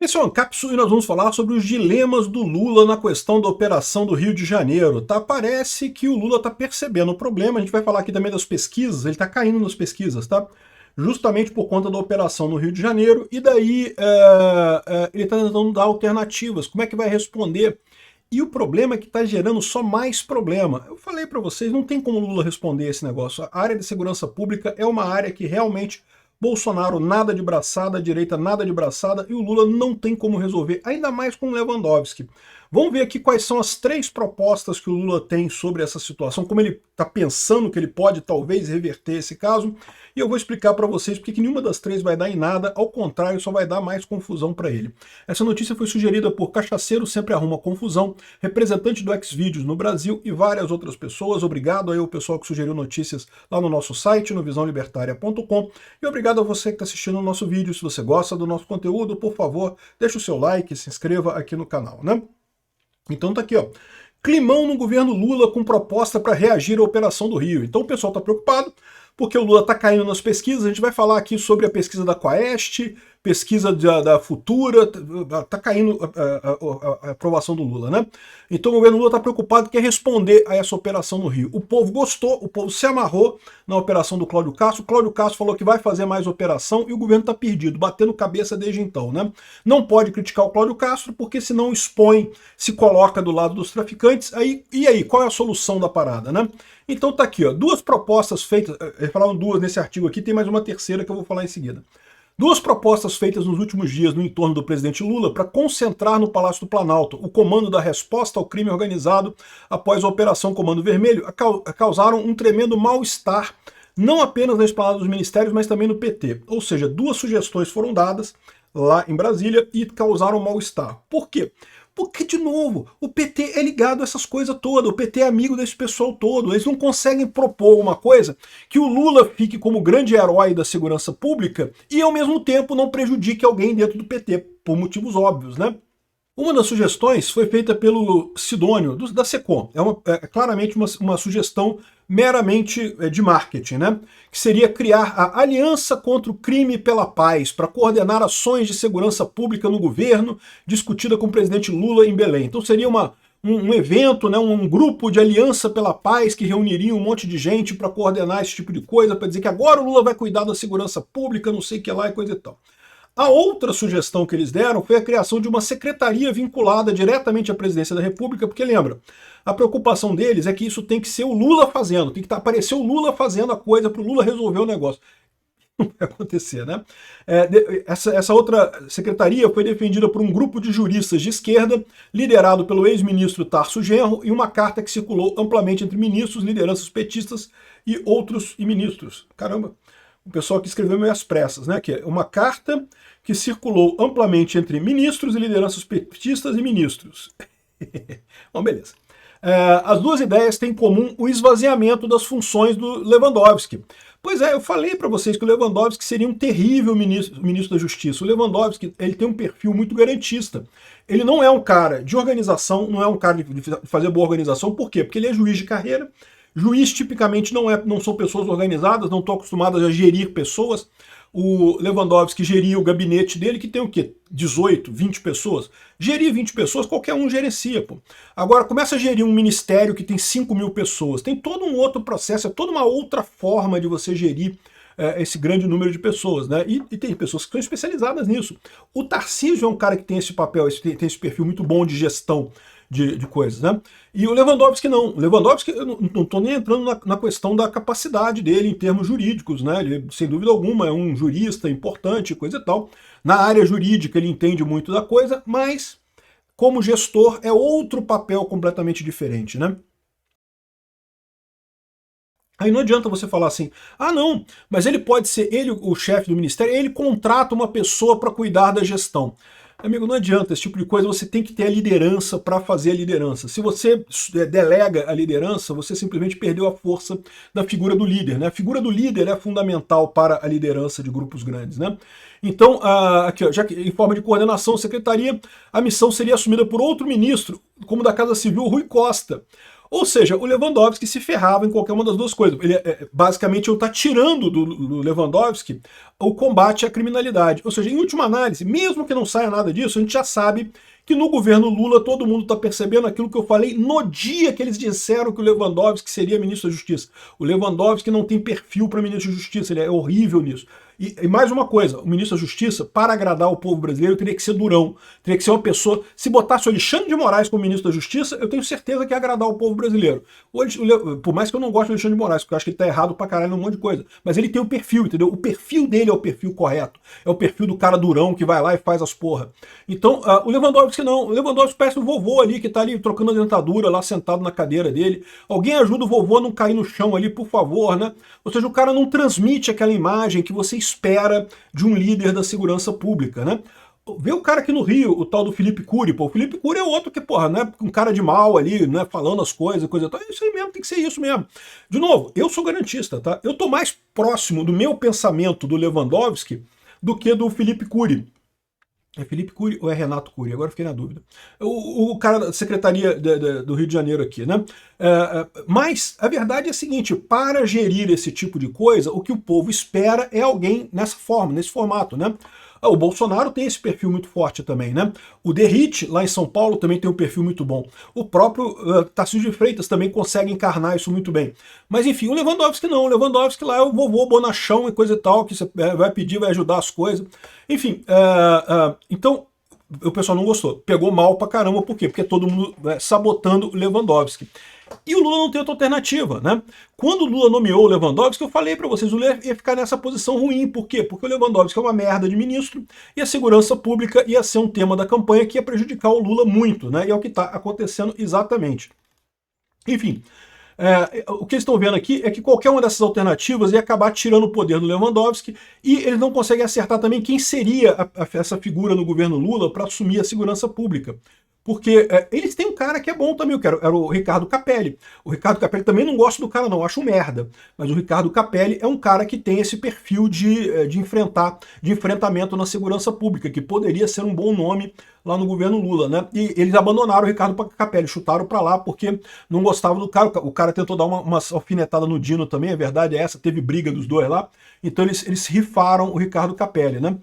Esse é o Ancapsu e nós vamos falar sobre os dilemas do Lula na questão da operação do Rio de Janeiro. Tá? Parece que o Lula está percebendo o problema, a gente vai falar aqui também das pesquisas, ele está caindo nas pesquisas, tá? Justamente por conta da operação no Rio de Janeiro, e daí ele está tentando dar alternativas, como é que vai responder? E o problema é que está gerando só mais problema. Eu falei para vocês, não tem como o Lula responder esse negócio. A área de segurança pública é uma área que realmente Bolsonaro nada de braçada, a direita nada de braçada, e o Lula não tem como resolver, ainda mais com o Lewandowski. Vamos ver aqui quais são as 3 propostas que o Lula tem sobre essa situação, como ele está pensando que ele pode talvez reverter esse caso, e eu vou explicar para vocês porque que nenhuma das 3 vai dar em nada, ao contrário, só vai dar mais confusão para ele. Essa notícia foi sugerida por Cachaceiro Sempre Arruma Confusão, representante do Xvideos no Brasil e várias outras pessoas. Obrigado aí ao pessoal que sugeriu notícias lá no nosso site, no visãolibertaria.com, e obrigado a você que está assistindo o nosso vídeo. Se você gosta do nosso conteúdo, por favor, deixa o seu like, se inscreva aqui no canal, né? Então tá aqui, ó. Climão no governo Lula com proposta para reagir à Operação do Rio. Então o pessoal está preocupado, porque o Lula está caindo nas pesquisas. A gente vai falar aqui sobre a pesquisa da Quaest, pesquisa da Futura, está caindo a aprovação do Lula, né? Então o governo Lula está preocupado, quer responder a essa operação no Rio. O povo gostou, o povo se amarrou na operação do Cláudio Castro. O Cláudio Castro falou que vai fazer mais operação e o governo está perdido, batendo cabeça desde então, né? Não pode criticar o Cláudio Castro, porque senão expõe, se coloca do lado dos traficantes. E aí, qual é a solução da parada, né? Então tá aqui, ó, 2 propostas feitas, falaram 2 nesse artigo aqui, tem mais uma terceira que eu vou falar em seguida. 2 propostas feitas nos últimos dias no entorno do presidente Lula para concentrar no Palácio do Planalto o comando da resposta ao crime organizado após a Operação Comando Vermelho causaram um tremendo mal-estar, não apenas na esplanada dos ministérios, mas também no PT. Ou seja, 2 sugestões foram dadas lá em Brasília e causaram mal-estar. Por quê? Porque, de novo, o PT é ligado a essas coisas todas, o PT é amigo desse pessoal todo, eles não conseguem propor uma coisa que o Lula fique como grande herói da segurança pública e, ao mesmo tempo, não prejudique alguém dentro do PT, por motivos óbvios, né? Uma das sugestões foi feita pelo Sidônio, da SECOM. É claramente uma sugestão meramente de marketing, né? Que seria criar a Aliança contra o Crime e pela Paz, para coordenar ações de segurança pública no governo, discutida com o presidente Lula em Belém. Então seria um evento, né, um grupo de Aliança pela Paz que reuniria um monte de gente para coordenar esse tipo de coisa, para dizer que agora o Lula vai cuidar da segurança pública, não sei o que lá e coisa e tal. A outra sugestão que eles deram foi a criação de uma secretaria vinculada diretamente à presidência da República, porque lembra, a preocupação deles é que isso tem que ser o Lula fazendo, tem que aparecer o Lula fazendo a coisa para o Lula resolver o negócio. Não vai acontecer, né? Essa outra secretaria foi defendida por um grupo de juristas de esquerda, liderado pelo ex-ministro Tarso Genro, e uma carta que circulou amplamente entre ministros, lideranças petistas e outros ministros. Caramba! O pessoal que escreveu meio às pressas, né? Que é uma carta que circulou amplamente entre ministros e lideranças petistas e ministros. Bom, beleza. As 2 ideias têm em comum o esvaziamento das funções do Lewandowski. Pois é, eu falei para vocês que o Lewandowski seria um terrível ministro da Justiça. O Lewandowski, ele tem um perfil muito garantista. Ele não é um cara de organização, não é um cara de fazer boa organização. Por quê? Porque ele é juiz de carreira. Juiz tipicamente não são pessoas organizadas, não estão acostumadas a gerir pessoas. O Lewandowski geria o gabinete dele, que tem o quê? 18, 20 pessoas. Gerir 20 pessoas, qualquer um gerencia, pô. Agora, começa a gerir um ministério que tem 5.000 pessoas. Tem todo um outro processo, é toda uma outra forma de você gerir esse grande número de pessoas, né? E tem pessoas que são especializadas nisso. O Tarcísio é um cara que tem esse papel, tem esse perfil muito bom de gestão de coisas, né? E o Lewandowski não. O Lewandowski, eu não estou nem entrando na questão da capacidade dele em termos jurídicos, né? Ele, sem dúvida alguma, é um jurista importante, coisa e tal. Na área jurídica ele entende muito da coisa, mas como gestor é outro papel completamente diferente, né? Aí não adianta você falar assim, ah não, mas ele pode ser, ele o chefe do ministério, ele contrata uma pessoa para cuidar da gestão. Amigo, não adianta, esse tipo de coisa você tem que ter a liderança para fazer a liderança. Se você delega a liderança, você simplesmente perdeu a força da figura do líder, né? A figura do líder é fundamental para a liderança de grupos grandes, né? Então, aqui, ó, já que em forma de coordenação, secretaria, a missão seria assumida por outro ministro, como da Casa Civil, Rui Costa. Ou seja, o Lewandowski se ferrava em qualquer uma das duas coisas. Ele, basicamente, eu estou tirando do Lewandowski o combate à criminalidade. Ou seja, em última análise, mesmo que não saia nada disso, a gente já sabe que no governo Lula todo mundo está percebendo aquilo que eu falei no dia que eles disseram que o Lewandowski seria ministro da Justiça. O Lewandowski não tem perfil para ministro da Justiça, ele é horrível nisso. E mais uma coisa, o ministro da Justiça, para agradar o povo brasileiro, teria que ser durão. Teria que ser uma pessoa... Se botasse o Alexandre de Moraes como ministro da Justiça, eu tenho certeza que ia agradar o povo brasileiro. Por mais que eu não goste do Alexandre de Moraes, porque eu acho que ele tá errado pra caralho num monte de coisa. Mas ele tem o perfil, entendeu? O perfil dele é o perfil correto. É o perfil do cara durão que vai lá e faz as porra. Então, o Lewandowski não. O Lewandowski parece o vovô ali, que tá ali trocando a dentadura, lá sentado na cadeira dele. Alguém ajuda o vovô a não cair no chão ali, por favor, né? Ou seja, o cara não transmite aquela imagem que você espera de um líder da segurança pública, né? Vê o cara aqui no Rio, o tal do Felipe Cury, pô. O Felipe Cury é outro que, porra, né, um cara de mal ali, né, falando as coisas, coisa e tal. É isso aí mesmo, tem que ser isso mesmo. De novo, eu sou garantista, tá? Eu tô mais próximo do meu pensamento do Lewandowski do que do Felipe Cury. É Felipe Cury ou é Renato Cury? Agora fiquei na dúvida. O cara da Secretaria do Rio de Janeiro aqui, né? Mas a verdade é a seguinte, para gerir esse tipo de coisa, o que o povo espera é alguém nessa forma, nesse formato, né? O Bolsonaro tem esse perfil muito forte também, né? O Derrite, lá em São Paulo, também tem um perfil muito bom. O próprio Tarcísio de Freitas também consegue encarnar isso muito bem. Mas enfim, o Lewandowski não. O Lewandowski lá é o vovô bonachão e coisa e tal, que você vai pedir, vai ajudar as coisas. Enfim, então o pessoal não gostou. Pegou mal pra caramba, por quê? Porque todo mundo sabotando o Lewandowski. E o Lula não tem outra alternativa, né? Quando o Lula nomeou o Lewandowski, eu falei para vocês, o Lula ia ficar nessa posição ruim. Por quê? Porque o Lewandowski é uma merda de ministro e a segurança pública ia ser um tema da campanha que ia prejudicar o Lula muito, né? E é o que está acontecendo exatamente. Enfim, o que eles estão vendo aqui é que qualquer uma dessas alternativas ia acabar tirando o poder do Lewandowski e eles não conseguem acertar também quem seria essa figura no governo Lula para assumir a segurança pública. Porque eles têm um cara que é bom também, era o Ricardo Capelli. O Ricardo Capelli também não gosto do cara não, acho um merda. Mas o Ricardo Capelli é um cara que tem esse perfil de enfrentamento na segurança pública, que poderia ser um bom nome lá no governo Lula, né? E eles abandonaram o Ricardo Capelli, chutaram para lá porque não gostavam do cara. O cara tentou dar uma alfinetada no Dino também, a verdade é essa, teve briga dos dois lá. Então eles rifaram o Ricardo Capelli, né?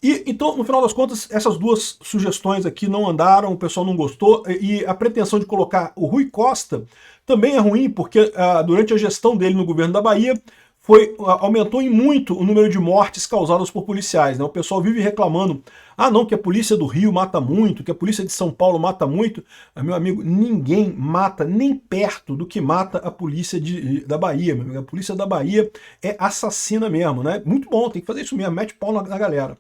E, então, no final das contas, essas duas sugestões aqui não andaram, o pessoal não gostou, e a pretensão de colocar o Rui Costa também é ruim, porque durante a gestão dele no governo da Bahia, aumentou em muito o número de mortes causadas por policiais, né? O pessoal vive reclamando, não, que a polícia do Rio mata muito, que a polícia de São Paulo mata muito. Meu amigo, ninguém mata nem perto do que mata a polícia da Bahia, meu amigo. A polícia da Bahia é assassina mesmo, né? Muito bom, tem que fazer isso mesmo, mete pau na galera.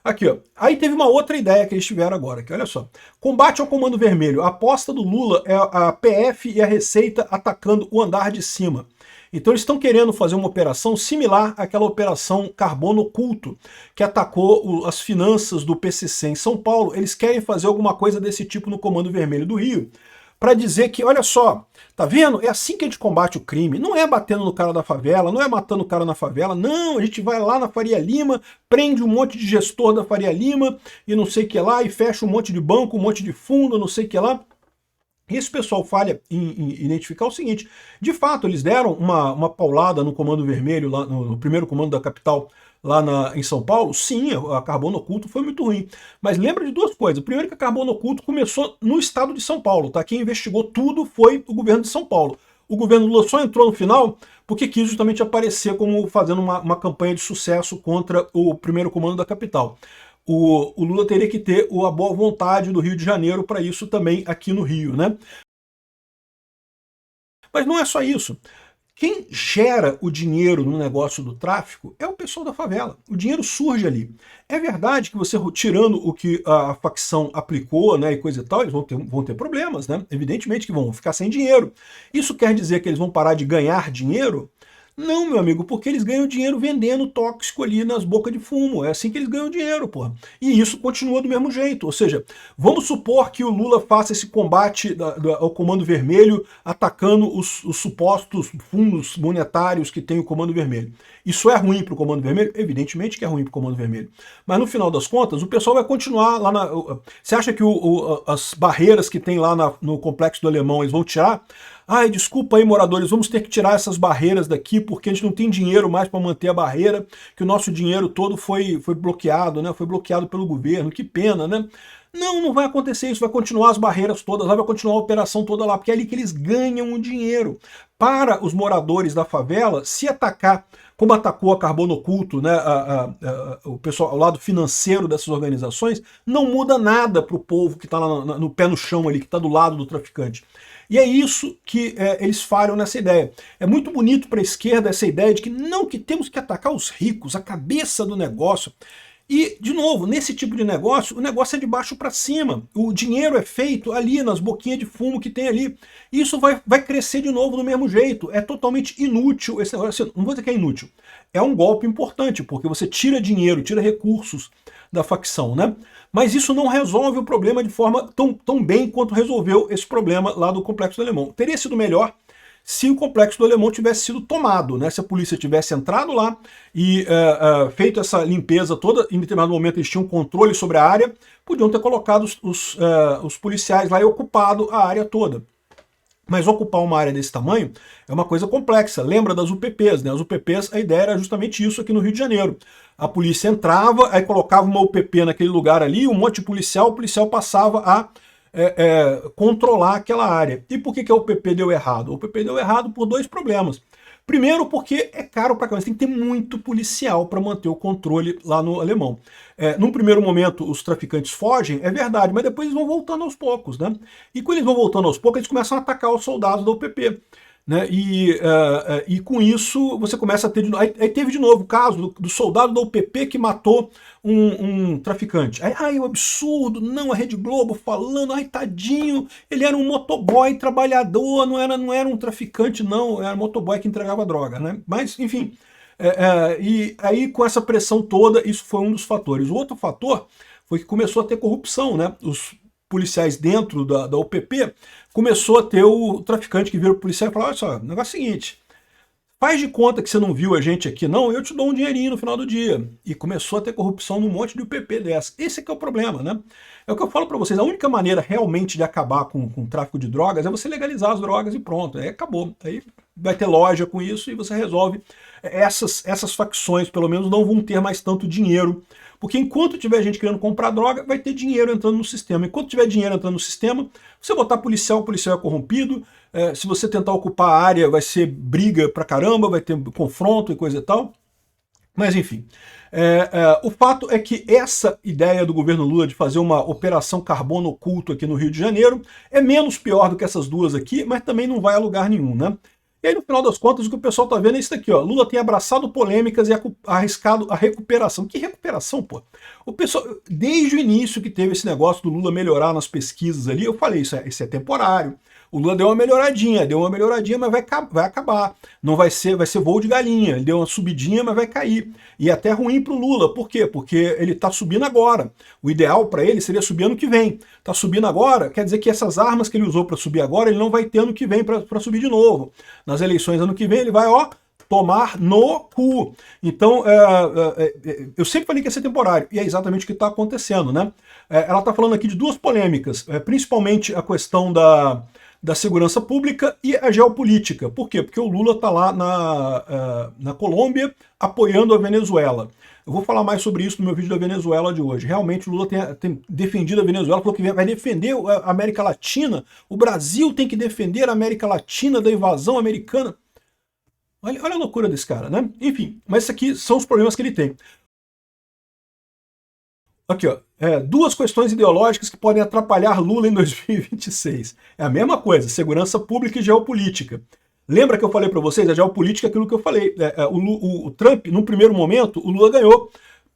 Aqui, ó. Aí teve uma outra ideia que eles tiveram agora, que olha só. Combate ao Comando Vermelho. A aposta do Lula é a PF e a Receita atacando o andar de cima. Então eles estão querendo fazer uma operação similar àquela operação Carbono Oculto, que atacou as finanças do PCC em São Paulo. Eles querem fazer alguma coisa desse tipo no Comando Vermelho do Rio, para dizer que, olha só, tá vendo? É assim que a gente combate o crime. Não é batendo no cara da favela, não é matando o cara na favela, não, a gente vai lá na Faria Lima, prende um monte de gestor da Faria Lima e não sei o que lá, e fecha um monte de banco, um monte de fundo, não sei o que lá. Esse pessoal falha em identificar o seguinte, de fato, eles deram uma paulada no Comando Vermelho, lá no primeiro comando da capital, lá em São Paulo. Sim, a Carbono Oculto foi muito ruim. Mas lembra de duas coisas. Primeiro que a Carbono Oculto começou no estado de São Paulo, tá? Quem investigou tudo foi o governo de São Paulo. O governo Lula só entrou no final porque quis justamente aparecer como fazendo uma campanha de sucesso contra o primeiro comando da capital. O Lula teria que ter a boa vontade do Rio de Janeiro para isso também aqui no Rio, né? Mas não é só isso. Quem gera o dinheiro no negócio do tráfico é o pessoal da favela. O dinheiro surge ali. É verdade que você, tirando o que a facção aplicou, né, e coisa e tal, eles vão ter problemas, né? Evidentemente que vão ficar sem dinheiro. Isso quer dizer que eles vão parar de ganhar dinheiro? Não, meu amigo, porque eles ganham dinheiro vendendo tóxico ali nas bocas de fumo. É assim que eles ganham dinheiro, porra. E isso continua do mesmo jeito. Ou seja, vamos supor que o Lula faça esse combate ao Comando Vermelho atacando os supostos fundos monetários que tem o Comando Vermelho. Isso é ruim para o Comando Vermelho? Evidentemente que é ruim para o Comando Vermelho. Mas no final das contas, o pessoal vai continuar lá na... Você acha que as barreiras que tem lá no Complexo do Alemão eles vão tirar? Ai, desculpa aí, moradores, vamos ter que tirar essas barreiras daqui porque a gente não tem dinheiro mais para manter a barreira, que o nosso dinheiro todo foi bloqueado, né? Foi bloqueado pelo governo, que pena, né? Não, não vai acontecer isso, vai continuar as barreiras todas lá, vai continuar a operação toda lá, porque é ali que eles ganham o dinheiro. Para os moradores da favela, se atacar, como atacou a Carbono Oculto, né, o pessoal, o lado financeiro dessas organizações, não muda nada para o povo que está lá no pé no chão ali, que está do lado do traficante. E é isso que eles falham nessa ideia. É muito bonito para a esquerda essa ideia de que não, que temos que atacar os ricos, a cabeça do negócio. E, de novo, nesse tipo de negócio, o negócio é de baixo para cima. O dinheiro é feito ali, nas boquinhas de fumo que tem ali. Isso vai crescer de novo do mesmo jeito. É totalmente inútil esse negócio. Não vou dizer que é inútil. É um golpe importante, porque você tira dinheiro, tira recursos da facção, né? Mas isso não resolve o problema de forma tão bem quanto resolveu esse problema lá do Complexo do Alemão. Teria sido melhor se o Complexo do Alemão tivesse sido tomado, né? Se a polícia tivesse entrado lá e feito essa limpeza toda, em determinado momento eles tinham controle sobre a área, podiam ter colocado os policiais lá e ocupado a área toda. Mas ocupar uma área desse tamanho é uma coisa complexa. Lembra das UPPs, né? As UPPs, a ideia era justamente isso aqui no Rio de Janeiro. A polícia entrava, aí colocava uma UPP naquele lugar ali, um monte de policial, o policial passava a controlar aquela área. E por que a UPP deu errado? A UPP deu errado por dois problemas. Primeiro, porque é caro pra caramba, tem que ter muito policial para manter o controle lá no Alemão. Num primeiro momento, os traficantes fogem, é verdade, mas depois eles vão voltando aos poucos, né? E quando eles vão voltando aos poucos, eles começam a atacar os soldados da UPP. Né? E com isso você começa a ter... Aí teve de novo o caso do soldado da UPP que matou um traficante. Ai, o absurdo, não, a Rede Globo falando, ai, tadinho, ele era um motoboy trabalhador, não era um traficante, não, era um motoboy que entregava droga, né? Mas, enfim, e aí com essa pressão toda, isso foi um dos fatores. O outro fator foi que começou a ter corrupção, né? Os policiais dentro da UPP, começou a ter o traficante que vira o policial e falou, olha só, o negócio é o seguinte, faz de conta que você não viu a gente aqui, não, eu te dou um dinheirinho no final do dia. E começou a ter corrupção num monte de UPP dessa. Esse é que é o problema, né? É o que eu falo para vocês, a única maneira realmente de acabar com o tráfico de drogas é você legalizar as drogas e pronto, aí acabou. Aí vai ter loja com isso e você resolve. Essas facções, pelo menos, não vão ter mais tanto dinheiro. Porque enquanto tiver gente querendo comprar droga, vai ter dinheiro entrando no sistema. Enquanto tiver dinheiro entrando no sistema, você botar policial, o policial é corrompido. Se você tentar ocupar a área, vai ser briga pra caramba, vai ter confronto e coisa e tal. Mas enfim, o fato é que essa ideia do governo Lula de fazer uma operação carbono oculto aqui no Rio de Janeiro é menos pior do que essas duas aqui, mas também não vai a lugar nenhum, né? E aí, no final das contas, o que o pessoal tá vendo é isso daqui, ó. Lula tem abraçado polêmicas e arriscado a recuperação. Que recuperação, pô? O pessoal, desde o início que teve esse negócio do Lula melhorar nas pesquisas ali, eu falei, isso é temporário. O Lula deu uma melhoradinha, mas vai acabar. Não vai ser voo de galinha. Ele deu uma subidinha, mas vai cair. E é até ruim para o Lula. Por quê? Porque ele está subindo agora. O ideal para ele seria subir ano que vem. Está subindo agora, quer dizer que essas armas que ele usou para subir agora, ele não vai ter ano que vem para subir de novo. Nas eleições ano que vem, ele vai, ó, tomar no cu. Então, eu sempre falei que ia ser temporário, e é exatamente o que está acontecendo, né? Ela está falando aqui de duas polêmicas, principalmente a questão da segurança pública e a geopolítica. Por quê? Porque o Lula está lá na Colômbia apoiando a Venezuela. Eu vou falar mais sobre isso no meu vídeo da Venezuela de hoje. Realmente o Lula tem defendido a Venezuela, falou que vai defender a América Latina, o Brasil tem que defender a América Latina da invasão americana. Olha a loucura desse cara, né? Enfim, mas esses aqui são os problemas que ele tem. Aqui, ó, duas questões ideológicas que podem atrapalhar Lula em 2026. É a mesma coisa, segurança pública e geopolítica. Lembra que eu falei para vocês? A geopolítica é aquilo que eu falei. O Trump, no primeiro momento, o Lula ganhou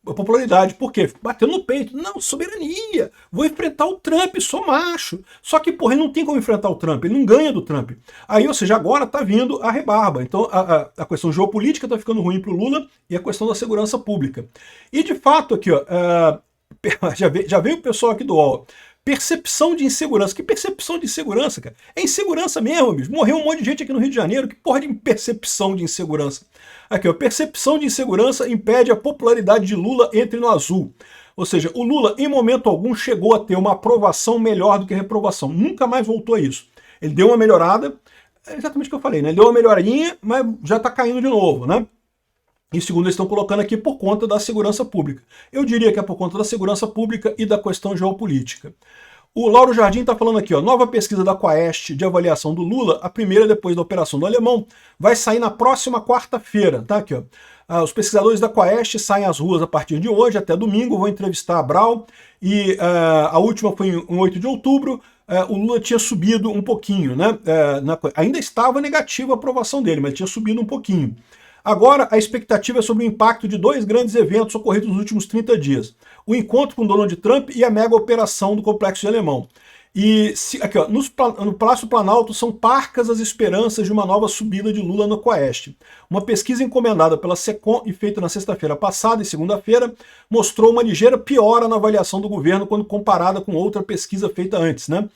a popularidade. Por quê? Bateu no peito. Não, soberania. Vou enfrentar o Trump, sou macho. Só que, porra, ele não tem como enfrentar o Trump. Ele não ganha do Trump. Aí, ou seja, agora tá vindo a rebarba. Então, a questão geopolítica tá ficando ruim pro Lula e a questão da segurança pública. E, de fato, aqui, ó, já veio o pessoal aqui do UOL. Percepção de insegurança. Que percepção de insegurança, cara? É insegurança mesmo, bicho. Morreu um monte de gente aqui no Rio de Janeiro. Que porra de percepção de insegurança? Aqui, ó. Percepção de insegurança impede a popularidade de Lula entre no azul. Ou seja, o Lula, em momento algum, chegou a ter uma aprovação melhor do que a reprovação. Nunca mais voltou a isso. Ele deu uma melhorada, É exatamente o que eu falei, né? Deu uma melhorinha, mas já está caindo de novo, né? E segundo eles estão colocando aqui, por conta da segurança pública. Eu diria que é por conta da segurança pública e da questão geopolítica. O Lauro Jardim está falando aqui, ó, nova pesquisa da Quaest de avaliação do Lula, a primeira depois da operação do Alemão, vai sair na próxima quarta-feira, tá aqui, ó. Os pesquisadores da Quaest saem às ruas a partir de hoje, até domingo, vão entrevistar a Brau, e a última foi em 8 de outubro, o Lula tinha subido um pouquinho, né? Ainda estava negativa a aprovação dele, mas tinha subido um pouquinho. Agora, a expectativa é sobre o impacto de dois grandes eventos ocorridos nos últimos 30 dias. O encontro com Donald Trump e a mega operação do Complexo de Alemão. E aqui, ó, no Palácio Planalto são parcas as esperanças de uma nova subida de Lula no Quaest. Uma pesquisa encomendada pela SECOM e feita na sexta-feira passada e segunda-feira mostrou uma ligeira piora na avaliação do governo quando comparada com outra pesquisa feita antes, né?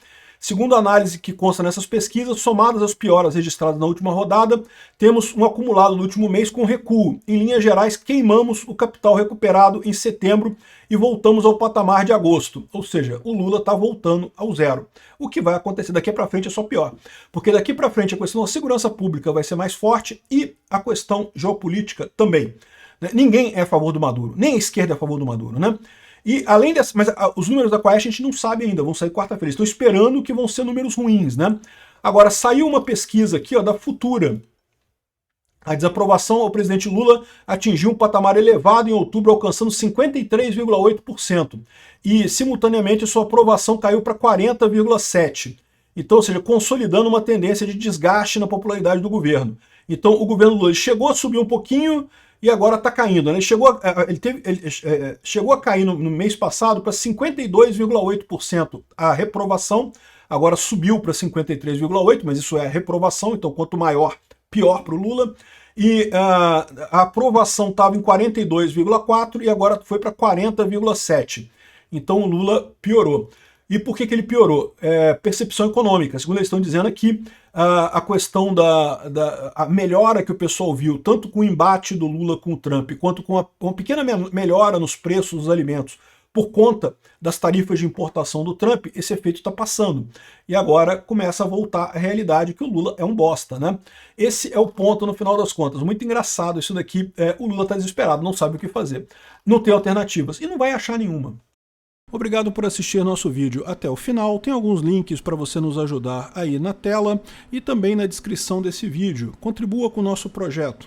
Segundo a análise que consta nessas pesquisas, somadas às pioras registradas na última rodada, temos um acumulado no último mês com recuo. Em linhas gerais, queimamos o capital recuperado em setembro e voltamos ao patamar de agosto. Ou seja, o Lula está voltando ao zero. O que vai acontecer daqui para frente é só pior. Porque daqui para frente a questão da segurança pública vai ser mais forte e a questão geopolítica também. Ninguém é a favor do Maduro, nem a esquerda é a favor do Maduro, né? E além dessa, mas os números da Quaest a gente não sabe ainda, vão sair quarta-feira. Estou esperando que vão ser números ruins, né? Agora, saiu uma pesquisa aqui, ó, da Futura. A desaprovação ao presidente Lula atingiu um patamar elevado em outubro, alcançando 53,8%. E, simultaneamente, sua aprovação caiu para 40,7%. Então, ou seja, consolidando uma tendência de desgaste na popularidade do governo. Então, o governo Lula chegou a subir um pouquinho e agora está caindo, né? Ele chegou a cair no mês passado para 52,8% a reprovação, agora subiu para 53,8%, mas isso é reprovação, então quanto maior, pior para o Lula. E a aprovação estava em 42,4% e agora foi para 40,7%. Então o Lula piorou. E por que ele piorou? Percepção econômica. Segundo eles estão dizendo aqui, a questão a melhora que o pessoal viu, tanto com o embate do Lula com o Trump, quanto com uma pequena melhora nos preços dos alimentos, por conta das tarifas de importação do Trump, esse efeito está passando. E agora começa a voltar à realidade que o Lula é um bosta, né? Esse é o ponto no final das contas. Muito engraçado isso daqui. O Lula está desesperado, não sabe o que fazer. Não tem alternativas e não vai achar nenhuma. Obrigado por assistir nosso vídeo até o final. Tem alguns links para você nos ajudar aí na tela e também na descrição desse vídeo. Contribua com o nosso projeto.